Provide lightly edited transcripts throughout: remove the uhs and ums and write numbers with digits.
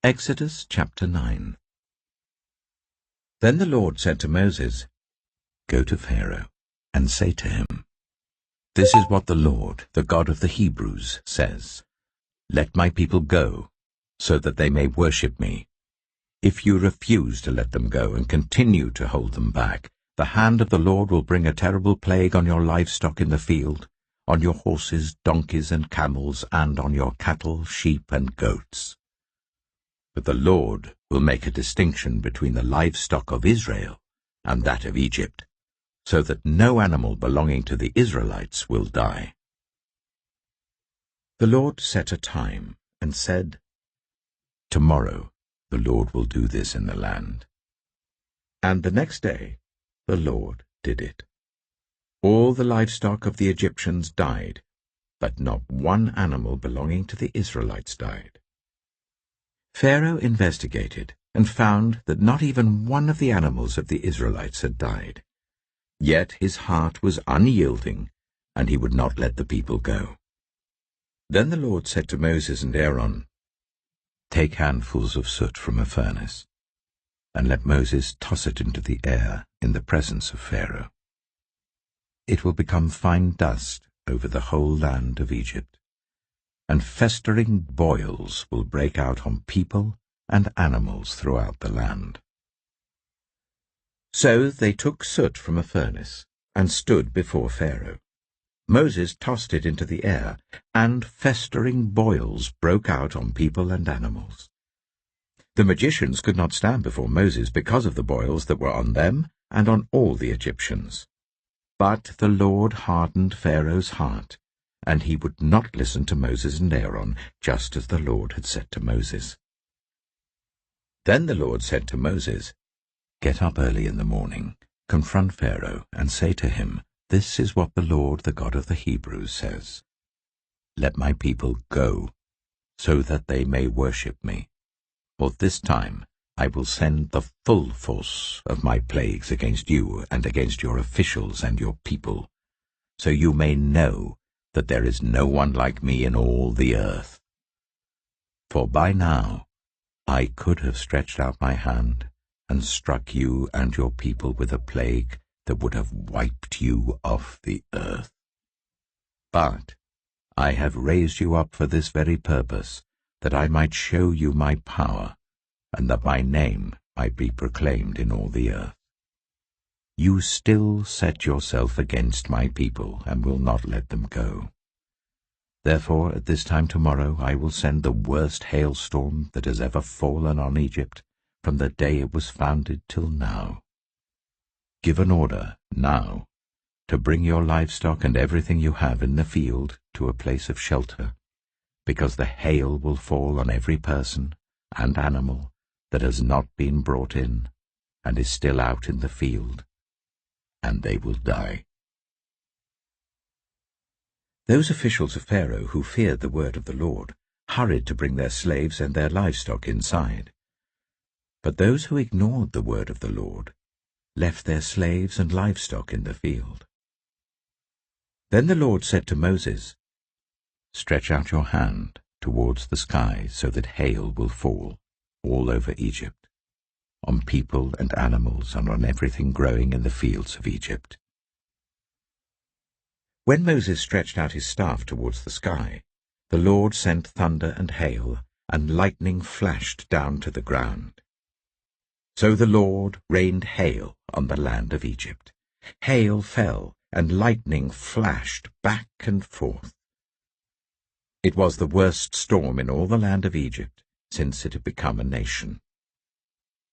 Exodus chapter 9. Then the Lord said to Moses, "Go to Pharaoh, and say to him, 'This is what the Lord, the God of the Hebrews, says. Let my people go, so that they may worship me. If you refuse to let them go and continue to hold them back, the hand of the Lord will bring a terrible plague on your livestock in the field, on your horses, donkeys, and camels, and on your cattle, sheep, and goats. But the Lord will make a distinction between the livestock of Israel and that of Egypt, so that no animal belonging to the Israelites will die.'" The Lord set a time and said, "Tomorrow the Lord will do this in the land." And the next day the Lord did it. All the livestock of the Egyptians died, but not one animal belonging to the Israelites died. Pharaoh investigated and found that not even one of the animals of the Israelites had died. Yet his heart was unyielding, and he would not let the people go. Then the Lord said to Moses and Aaron, "Take handfuls of soot from a furnace, and let Moses toss it into the air in the presence of Pharaoh. It will become fine dust over the whole land of Egypt, and festering boils will break out on people and animals throughout the land." So they took soot from a furnace and stood before Pharaoh. Moses tossed it into the air, and festering boils broke out on people and animals. The magicians could not stand before Moses because of the boils that were on them and on all the Egyptians. But the Lord hardened Pharaoh's heart, and he would not listen to Moses and Aaron, just as the Lord had said to Moses. Then the Lord said to Moses, "Get up early in the morning, confront Pharaoh, and say to him, 'This is what the Lord, the God of the Hebrews, says. Let my people go, so that they may worship me. For this time I will send the full force of my plagues against you and against your officials and your people, so you may know that there is no one like me in all the earth. For by now I could have stretched out my hand and struck you and your people with a plague that would have wiped you off the earth. But I have raised you up for this very purpose, that I might show you my power, and that my name might be proclaimed in all the earth. You still set yourself against my people and will not let them go. Therefore at this time tomorrow I will send the worst hailstorm that has ever fallen on Egypt from the day it was founded till now. Give an order now to bring your livestock and everything you have in the field to a place of shelter, because the hail will fall on every person and animal that has not been brought in and is still out in the field, and they will die." Those officials of Pharaoh who feared the word of the Lord hurried to bring their slaves and their livestock inside. But those who ignored the word of the Lord left their slaves and livestock in the field. Then the Lord said to Moses, "Stretch out your hand towards the sky so that hail will fall all over Egypt, on people and animals and on everything growing in the fields of Egypt." When Moses stretched out his staff towards the sky, the Lord sent thunder and hail, and lightning flashed down to the ground. So the Lord rained hail on the land of Egypt. Hail fell, and lightning flashed back and forth. It was the worst storm in all the land of Egypt since it had become a nation.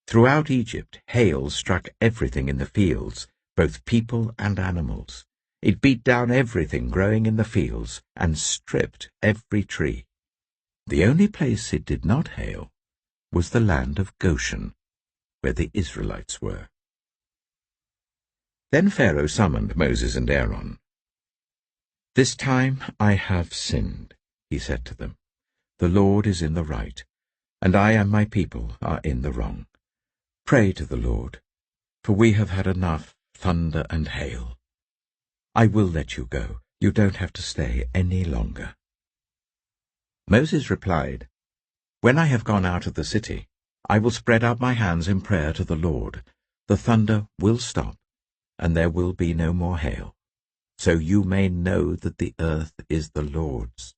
Throughout Egypt, hail struck everything in the fields, both people and animals. It beat down everything growing in the fields and stripped every tree. The only place it did not hail was the land of Goshen, where the Israelites were. Then Pharaoh summoned Moses and Aaron. "This time I have sinned," he said to them. "The Lord is in the right, and I and my people are in the wrong. Pray to the Lord, for we have had enough thunder and hail. I will let you go. You don't have to stay any longer." Moses replied, When I have gone out of the city, I will spread out my hands in prayer to the Lord. The thunder will stop, and there will be no more hail, so you may know that the earth is the Lord's.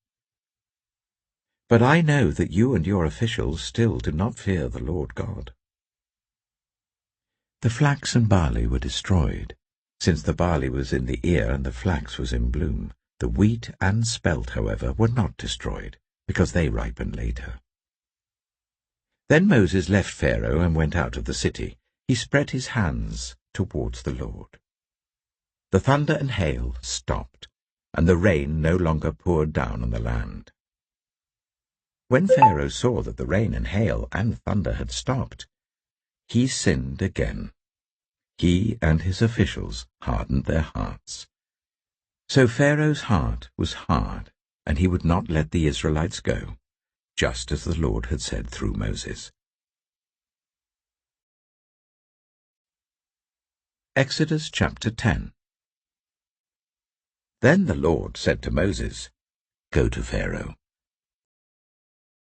But I know that you and your officials still do not fear the Lord God." The flax and barley were destroyed, since the barley was in the ear and the flax was in bloom. The wheat and spelt, however, were not destroyed, because they ripened later. Then Moses left Pharaoh and went out of the city. He spread his hands towards the Lord. The thunder and hail stopped, and the rain no longer poured down on the land. When Pharaoh saw that the rain and hail and thunder had stopped, he sinned again. He and his officials hardened their hearts. So Pharaoh's heart was hard, and he would not let the Israelites go, just as the Lord had said through Moses. Exodus chapter 10. Then the Lord said to Moses, "Go to Pharaoh,